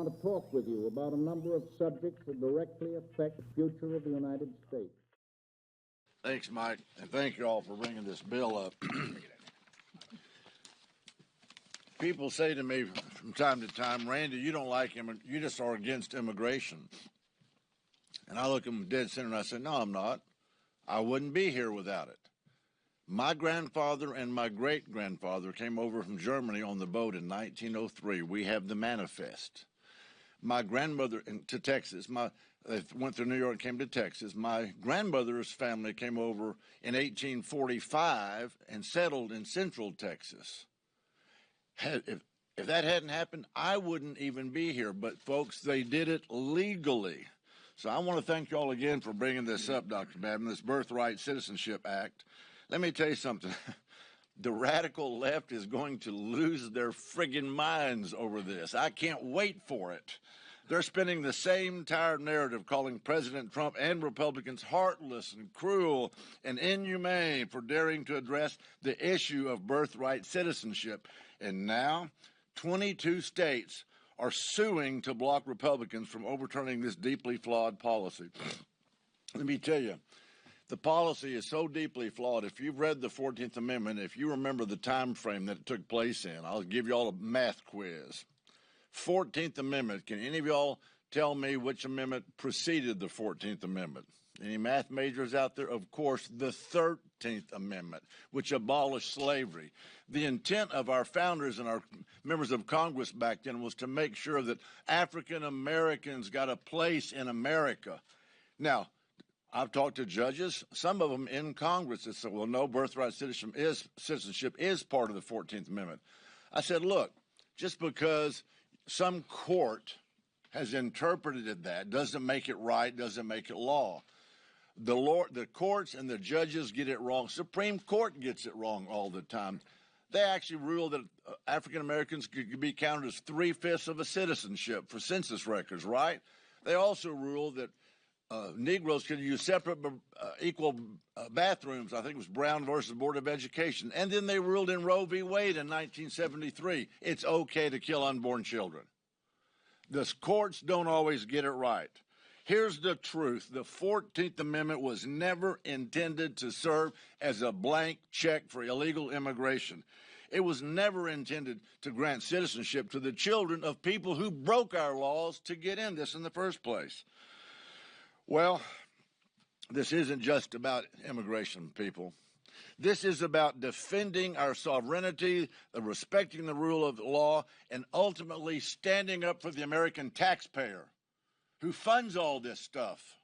want to talk with you about a number of subjects that directly affect the future of the United States. Thanks, Mike, and thank you all for bringing this bill up. People say to me from time to time, Randy, you don't like you just are against immigration. And I look at them dead center and I say, no, I'm not. I wouldn't be here without it. My grandfather and my great-grandfather came over from Germany on the boat in 1903. We have the manifest. My grandmother to Texas, they went through New York and came to Texas. My grandmother's family came over in 1845 and settled in Central Texas. If that hadn't happened, I wouldn't even be here. But, folks, they did it legally. So I want to thank you all again for bringing this up, Dr. Babin, this Birthright Citizenship Act. Let me tell you something. The radical left is going to lose their friggin' minds over this. I can't wait for it. They're spinning the same tired narrative, calling President Trump and Republicans heartless and cruel and inhumane for daring to address the issue of birthright citizenship. And now, 22 states are suing to block Republicans from overturning this deeply flawed policy. Let me tell you, the policy is so deeply flawed. If you've read the 14th Amendment, if you remember the time frame that it took place in, I'll give you all a math quiz. 14th Amendment, can any of y'all tell me which amendment preceded the 14th Amendment? Any math majors out there? Of course, the 13th Amendment, which abolished slavery. The intent of our founders and our members of Congress back then was to make sure that African Americans got a place in America. Now, I've talked to judges, some of them in Congress, that said, well, no, birthright citizenship is part of the 14th Amendment. I said, look, just because some court has interpreted that doesn't make it right, doesn't make it law. The courts and the judges get it wrong. Supreme Court gets it wrong all the time. They actually ruled that African Americans could be counted as 3/5 of a citizenship for census records, right? They also ruled that Negroes could use separate but equal bathrooms. I think it was Brown versus Board of Education. And then they ruled in Roe v. Wade in 1973, it's okay to kill unborn children. The courts don't always get it right. Here's the truth. The 14th Amendment was never intended to serve as a blank check for illegal immigration. It was never intended to grant citizenship to the children of people who broke our laws to get in this in the first place. Well, this isn't just about immigration, people. This is about defending our sovereignty, respecting the rule of law, and ultimately standing up for the American taxpayer who funds all this stuff.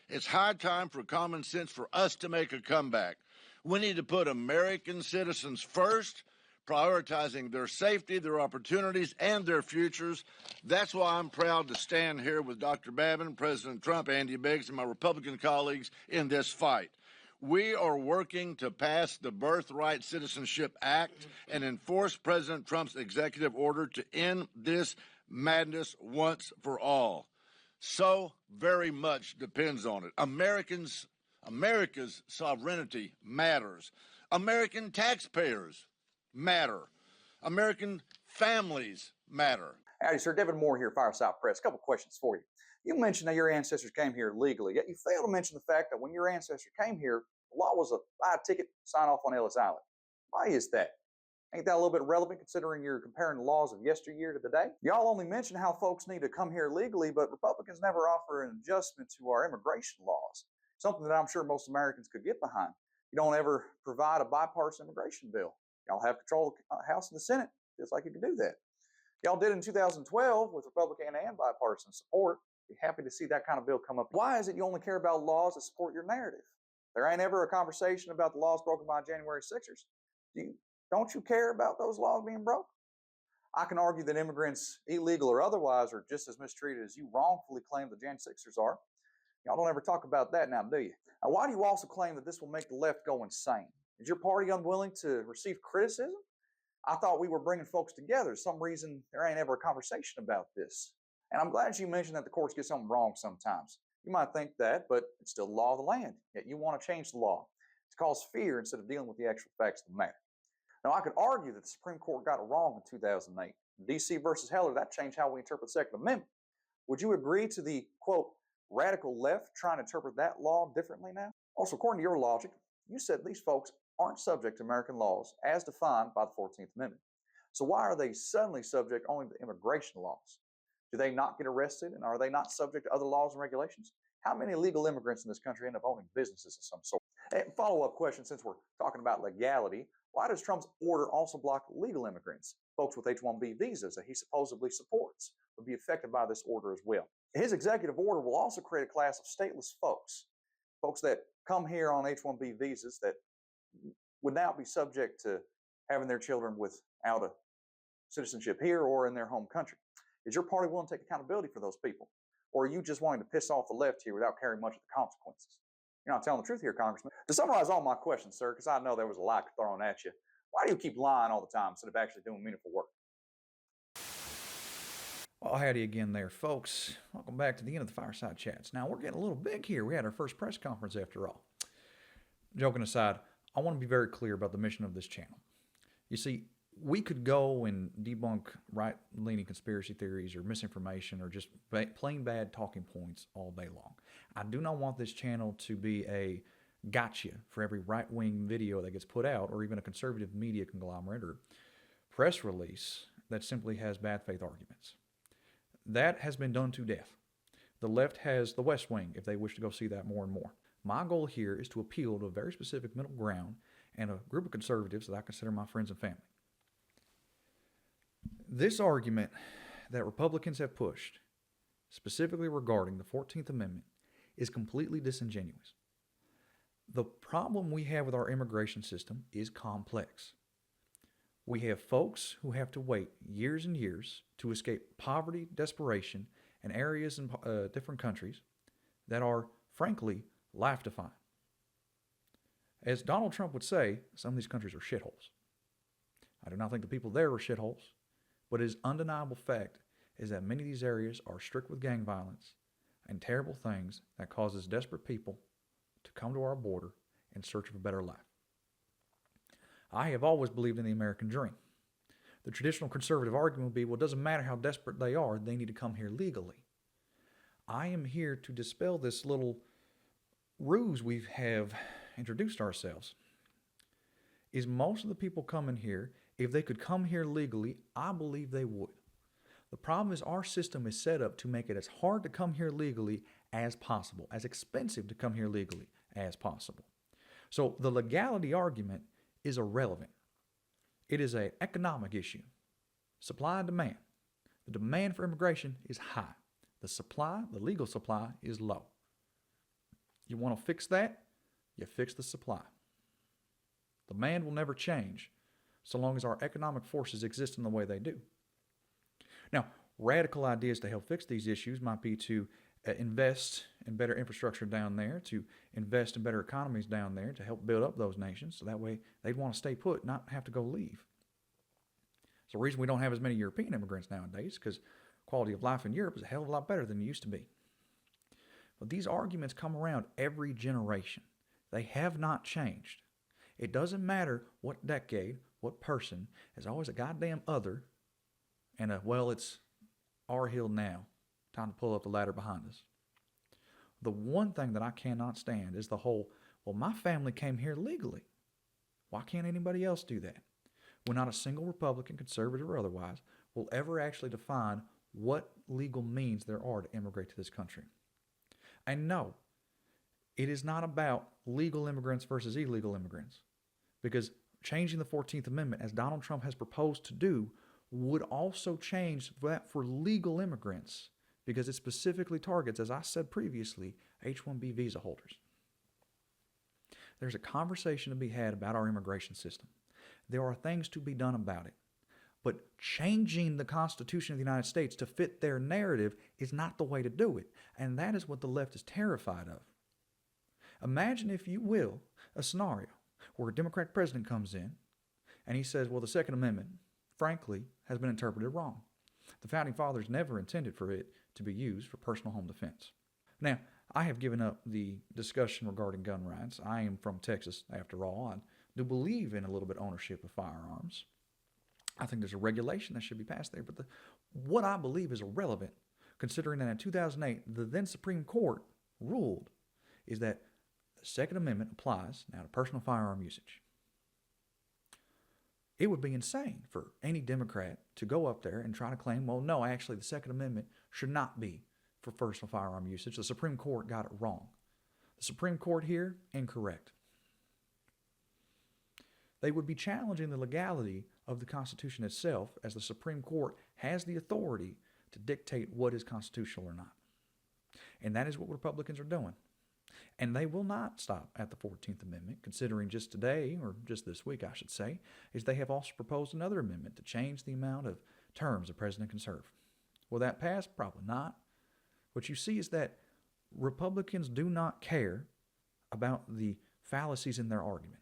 It's high time for common sense for us to make a comeback. We need to put American citizens first, prioritizing their safety, their opportunities, and their futures. That's why I'm proud to stand here with Dr. Babin, President Trump, Andy Biggs, and my Republican colleagues in this fight. We are working to pass the Birthright Citizenship Act and enforce President Trump's executive order to end this madness once for all. So very much depends on it. America's sovereignty matters. American taxpayers matter. American families matter. Howdy, sir. Devin Moore here, Fireside Press. A couple questions for you. You mentioned that your ancestors came here legally, yet you fail to mention the fact that when your ancestor came here, the law was a buy a ticket, sign off on Ellis Island. Why is that? Ain't that a little bit relevant considering you're comparing the laws of yesteryear to today? Y'all only mention how folks need to come here legally, but Republicans never offer an adjustment to our immigration laws, something that I'm sure most Americans could get behind. You don't ever provide a bipartisan immigration bill. Y'all have control of the House and the Senate, just like you can do that. Y'all did in 2012 with Republican and bipartisan support. Be happy to see that kind of bill come up. Why is it you only care about laws that support your narrative? There ain't ever a conversation about the laws broken by January 6ers. Don't you care about those laws being broke? I can argue that immigrants, illegal or otherwise, are just as mistreated as you wrongfully claim the Jan 6ers are. Y'all don't ever talk about that now, do you? Now, why do you also claim that this will make the left go insane? Is your party unwilling to receive criticism? I thought we were bringing folks together. For some reason, there ain't ever a conversation about this. And I'm glad you mentioned that the courts get something wrong sometimes. You might think that, but it's still the law of the land. Yet you want to change the law to cause fear instead of dealing with the actual facts of the matter. Now, I could argue that the Supreme Court got it wrong in 2008. D.C. versus Heller, that changed how we interpret the Second Amendment. Would you agree to the, quote, radical left trying to interpret that law differently now? Also, according to your logic, you said these folks aren't subject to American laws as defined by the 14th Amendment. So why are they suddenly subject only to immigration laws? Do they not get arrested, and are they not subject to other laws and regulations? How many illegal immigrants in this country end up owning businesses of some sort? And follow-up question, since we're talking about legality, why does Trump's order also block legal immigrants? Folks with H-1B visas that he supposedly supports would be affected by this order as well. His executive order will also create a class of stateless folks, folks that come here on H-1B visas that would now be subject to having their children without a citizenship here or in their home country. Is your party willing to take accountability for those people? Or are you just wanting to piss off the left here without caring much of the consequences? You're not telling the truth here, Congressman. To summarize all my questions, sir, because I know there was a lot thrown at you, why do you keep lying all the time instead of actually doing meaningful work? Well, howdy again there, folks. Welcome back to the end of the Fireside Chats. Now, we're getting a little big here. We had our first press conference after all. Joking aside, I want to be very clear about the mission of this channel. You see, we could go and debunk right-leaning conspiracy theories or misinformation or just plain bad talking points all day long. I do not want this channel to be a gotcha for every right-wing video that gets put out, or even a conservative media conglomerate or press release that simply has bad faith arguments. That has been done to death. The left has the West Wing if they wish to go see that more and more. My goal here is to appeal to a very specific middle ground and a group of conservatives that I consider my friends and family. This argument that Republicans have pushed, specifically regarding the 14th Amendment, is completely disingenuous. The problem we have with our immigration system is complex. We have folks who have to wait years and years to escape poverty, desperation, and areas in different countries that are, frankly, life-defying. As Donald Trump would say, some of these countries are shitholes. I do not think the people there are shitholes, but it is undeniable fact is that many of these areas are strict with gang violence and terrible things that causes desperate people to come to our border in search of a better life. I have always believed in the American dream. The traditional conservative argument would be, well, it doesn't matter how desperate they are, they need to come here legally. I am here to dispel this little ruse we have introduced ourselves. Is most of the people coming here, if they could come here legally, I believe they would. The problem is our system is set up to make it as hard to come here legally as possible, as expensive to come here legally as possible. So the legality argument is irrelevant. It is an economic issue. Supply and demand. The demand for immigration is high. The supply, the legal supply, is low. You want to fix that? You fix the supply. Demand will never change so long as our economic forces exist in the way they do. Now, radical ideas to help fix these issues might be to invest in better infrastructure down there, to invest in better economies down there, to help build up those nations, so that way they'd want to stay put, not have to go leave. It's the reason we don't have as many European immigrants nowadays, because quality of life in Europe is a hell of a lot better than it used to be. But these arguments come around every generation. They have not changed. It doesn't matter what decade, what person, there's always a goddamn other and well, it's our hill now. Time to pull up the ladder behind us. The one thing that I cannot stand is the whole, well, my family came here legally. Why can't anybody else do that? When not a single Republican, conservative or otherwise, will ever actually define what legal means there are to immigrate to this country. And no, it is not about legal immigrants versus illegal immigrants, because changing the 14th Amendment, as Donald Trump has proposed to do, would also change that for legal immigrants, because it specifically targets, as I said previously, H-1B visa holders. There's a conversation to be had about our immigration system. There are things to be done about it. But changing the Constitution of the United States to fit their narrative is not the way to do it. And that is what the left is terrified of. Imagine, if you will, a scenario where a Democratic president comes in and he says, well, the Second Amendment, frankly, has been interpreted wrong. The Founding Fathers never intended for it to be used for personal home defense. Now, I have given up the discussion regarding gun rights. I am from Texas, after all. I do believe in a little bit of ownership of firearms. I think there's a regulation that should be passed there. But what I believe is irrelevant, considering that in 2008, the then Supreme Court ruled, is that the Second Amendment applies now to personal firearm usage. It would be insane for any Democrat to go up there and try to claim, well, no, actually, the Second Amendment should not be for personal firearm usage. The Supreme Court got it wrong. The Supreme Court here, incorrect. They would be challenging the legality of the Constitution itself, as the Supreme Court has the authority to dictate what is constitutional or not. And that is what Republicans are doing. And they will not stop at the 14th Amendment, considering just today, or just this week, I should say, is they have also proposed another amendment to change the amount of terms a president can serve. Will that pass? Probably not. What you see is that Republicans do not care about the fallacies in their argument.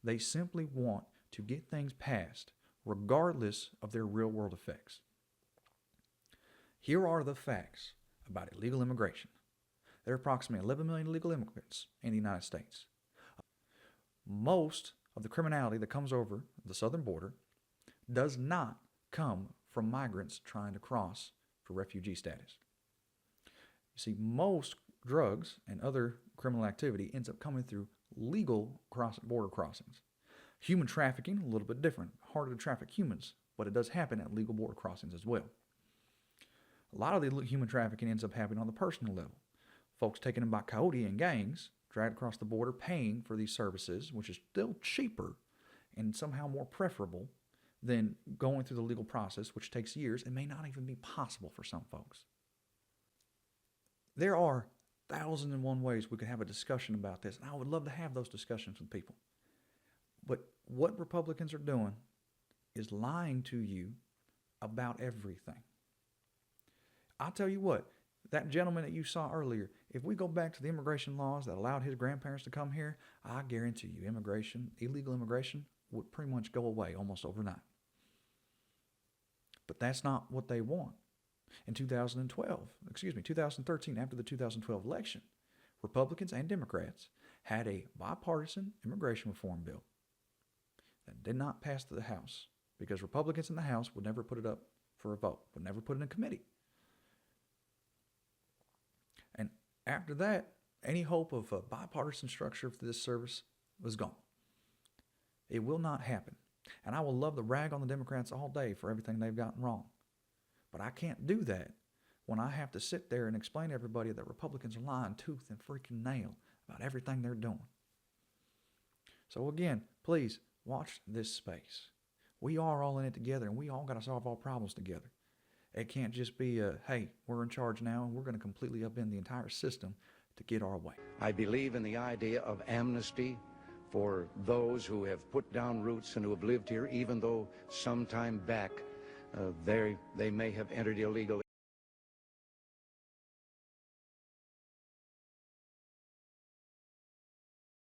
They simply want to get things passed, regardless of their real-world effects. Here are the facts about illegal immigration. There are approximately 11 million illegal immigrants in the United States. Most of the criminality that comes over the southern border does not come from migrants trying to cross for refugee status. You see, most drugs and other criminal activity ends up coming through legal border crossings. Human trafficking, a little bit different. Harder to traffic humans, but it does happen at legal border crossings as well. A lot of the human trafficking ends up happening on the personal level. Folks taken in by coyote and gangs, dragged across the border, paying for these services, which is still cheaper and somehow more preferable than going through the legal process, which takes years and may not even be possible for some folks. There are 1,001 ways we could have a discussion about this, and I would love to have those discussions with people. But what Republicans are doing is lying to you about everything. I'll tell you what, that gentleman that you saw earlier, if we go back to the immigration laws that allowed his grandparents to come here, I guarantee you illegal immigration would pretty much go away almost overnight. But that's not what they want. In 2013, after the 2012 election, Republicans and Democrats had a bipartisan immigration reform bill that did not pass to the House because Republicans in the House would never put it up for a vote, would never put it in committee. And after that, any hope of a bipartisan structure for this service was gone. It will not happen. And I will love to rag on the Democrats all day for everything they've gotten wrong. But I can't do that when I have to sit there and explain to everybody that Republicans are lying tooth and freaking nail about everything they're doing. So again, please watch this space. We are all in it together, and we all got to solve all problems together. It can't just be hey, we're in charge now, and we're going to completely upend the entire system to get our way. I believe in the idea of amnesty for those who have put down roots and who have lived here, even though some time back they may have entered illegally.